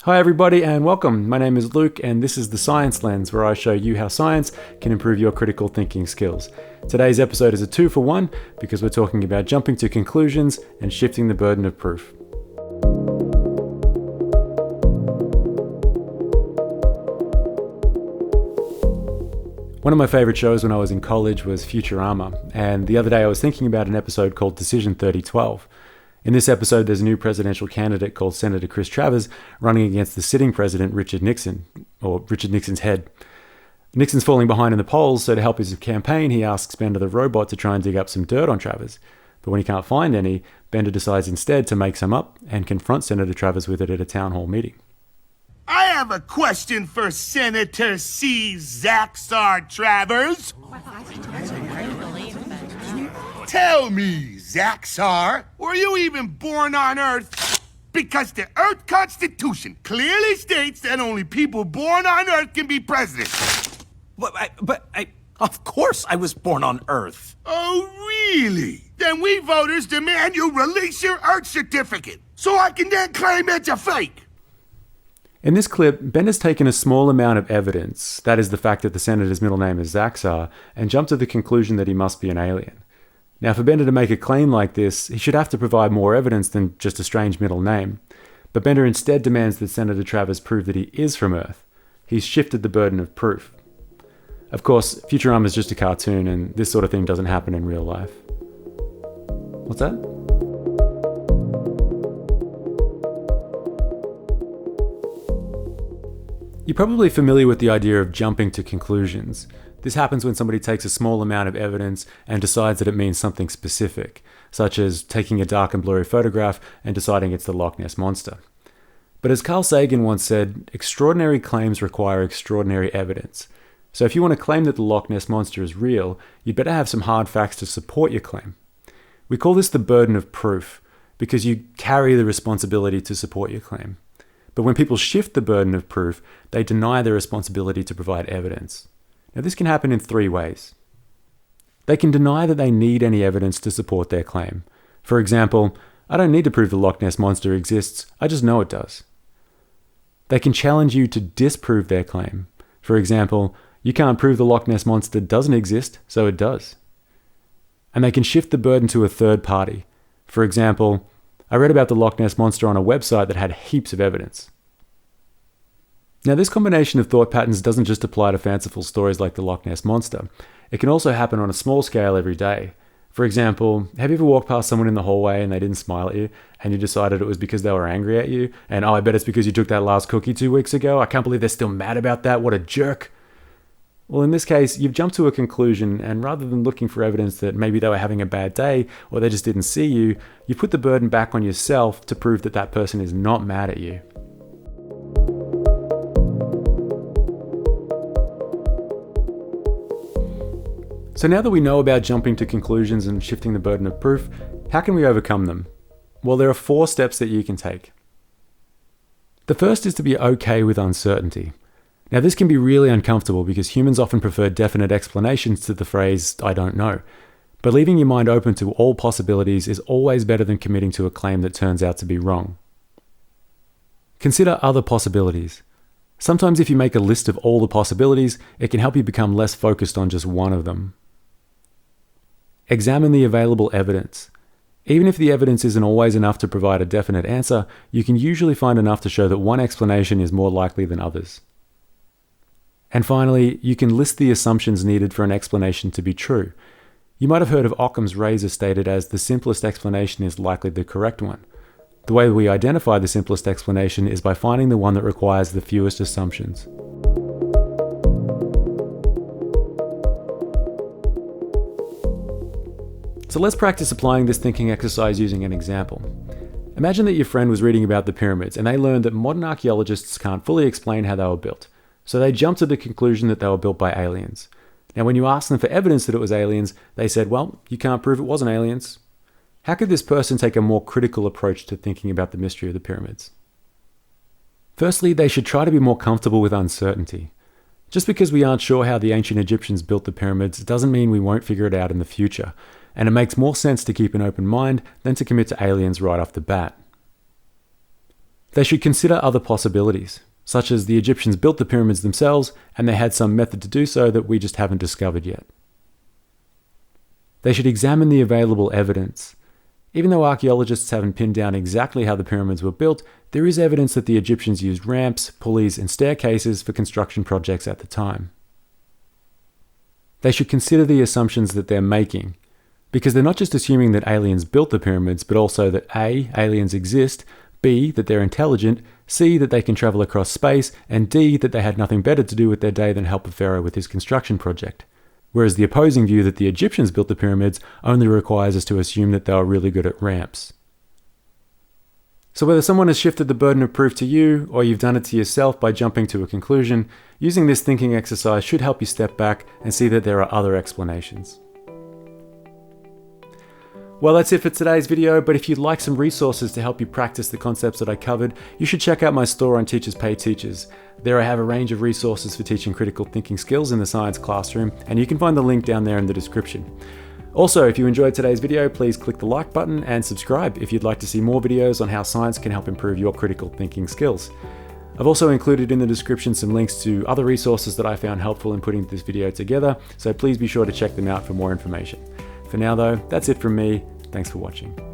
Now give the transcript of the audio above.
Hi everybody and welcome. My name is Luke and this is The Science Lens, where I show you how science can improve your critical thinking skills. Today's episode is a 2-for-1 because we're talking about jumping to conclusions and shifting the burden of proof. One of my favorite shows when I was in college was Futurama, and the other day I was thinking about an episode called Decision 3012. In this episode, there's a new presidential candidate called Senator Chris Travers running against the sitting president, Richard Nixon, or Richard Nixon's head. Nixon's falling behind in the polls, so to help his campaign, he asks Bender the robot to try and dig up some dirt on Travers. But when he can't find any, Bender decides instead to make some up and confront Senator Travers with it at a town hall meeting. I have a question for Senator C. Zaxar Travers. Tell me, Zaxar, were you even born on Earth? Because the Earth Constitution clearly states that only people born on Earth can be president. Of course I was born on Earth. Oh, really? Then we voters demand you release your Earth certificate, so I can then claim it's a fake. In this clip, Bender's taken a small amount of evidence, that is the fact that the senator's middle name is Zaxar, and jumped to the conclusion that he must be an alien. Now, for Bender to make a claim like this, he should have to provide more evidence than just a strange middle name. But Bender instead demands that Senator Travers prove that he is from Earth. He's shifted the burden of proof. Of course, Futurama is just a cartoon, and this sort of thing doesn't happen in real life. What's that? You're probably familiar with the idea of jumping to conclusions. This happens when somebody takes a small amount of evidence and decides that it means something specific, such as taking a dark and blurry photograph and deciding it's the Loch Ness Monster. But as Carl Sagan once said, extraordinary claims require extraordinary evidence. So if you want to claim that the Loch Ness Monster is real, you'd better have some hard facts to support your claim. We call this the burden of proof, because you carry the responsibility to support your claim. But when people shift the burden of proof, they deny their responsibility to provide evidence. Now, this can happen in 3 ways. They can deny that they need any evidence to support their claim. For example, I don't need to prove the Loch Ness Monster exists, I just know it does. They can challenge you to disprove their claim. For example, you can't prove the Loch Ness Monster doesn't exist, so it does. And they can shift the burden to a third party. For example, I read about the Loch Ness Monster on a website that had heaps of evidence. Now, this combination of thought patterns doesn't just apply to fanciful stories like the Loch Ness Monster. It can also happen on a small scale every day. For example, have you ever walked past someone in the hallway and they didn't smile at you, and you decided it was because they were angry at you? And I bet it's because you took that last cookie 2 weeks ago. I can't believe they're still mad about that. What a jerk. Well, in this case, you've jumped to a conclusion, and rather than looking for evidence that maybe they were having a bad day or they just didn't see you, you put the burden back on yourself to prove that that person is not mad at you. So now that we know about jumping to conclusions and shifting the burden of proof, how can we overcome them? Well, there are 4 steps that you can take. The first is to be okay with uncertainty. Now, this can be really uncomfortable because humans often prefer definite explanations to the phrase, I don't know. But leaving your mind open to all possibilities is always better than committing to a claim that turns out to be wrong. Consider other possibilities. Sometimes if you make a list of all the possibilities, it can help you become less focused on just one of them. Examine the available evidence. Even if the evidence isn't always enough to provide a definite answer, you can usually find enough to show that one explanation is more likely than others. And finally, you can list the assumptions needed for an explanation to be true. You might have heard of Occam's razor stated as the simplest explanation is likely the correct one. The way we identify the simplest explanation is by finding the one that requires the fewest assumptions. So let's practice applying this thinking exercise using an example. Imagine that your friend was reading about the pyramids and they learned that modern archaeologists can't fully explain how they were built. So they jumped to the conclusion that they were built by aliens. Now, when you asked them for evidence that it was aliens, they said, well, you can't prove it wasn't aliens. How could this person take a more critical approach to thinking about the mystery of the pyramids? Firstly, they should try to be more comfortable with uncertainty. Just because we aren't sure how the ancient Egyptians built the pyramids doesn't mean we won't figure it out in the future, and it makes more sense to keep an open mind than to commit to aliens right off the bat. They should consider other possibilities, such as the Egyptians built the pyramids themselves and they had some method to do so that we just haven't discovered yet. They should examine the available evidence. Even though archaeologists haven't pinned down exactly how the pyramids were built, there is evidence that the Egyptians used ramps, pulleys, and staircases for construction projects at the time. They should consider the assumptions that they're making, because they're not just assuming that aliens built the pyramids, but also that A, aliens exist, B, that they're intelligent, C, that they can travel across space, and D, that they had nothing better to do with their day than help a pharaoh with his construction project. Whereas the opposing view that the Egyptians built the pyramids only requires us to assume that they were really good at ramps. So whether someone has shifted the burden of proof to you, or you've done it to yourself by jumping to a conclusion, using this thinking exercise should help you step back and see that there are other explanations. Well, that's it for today's video, but if you'd like some resources to help you practice the concepts that I covered, you should check out my store on Teachers Pay Teachers. There I have a range of resources for teaching critical thinking skills in the science classroom, and you can find the link down there in the description. Also, if you enjoyed today's video, please click the like button and subscribe if you'd like to see more videos on how science can help improve your critical thinking skills. I've also included in the description some links to other resources that I found helpful in putting this video together, so please be sure to check them out for more information. For now though, that's it from me. Thanks for watching.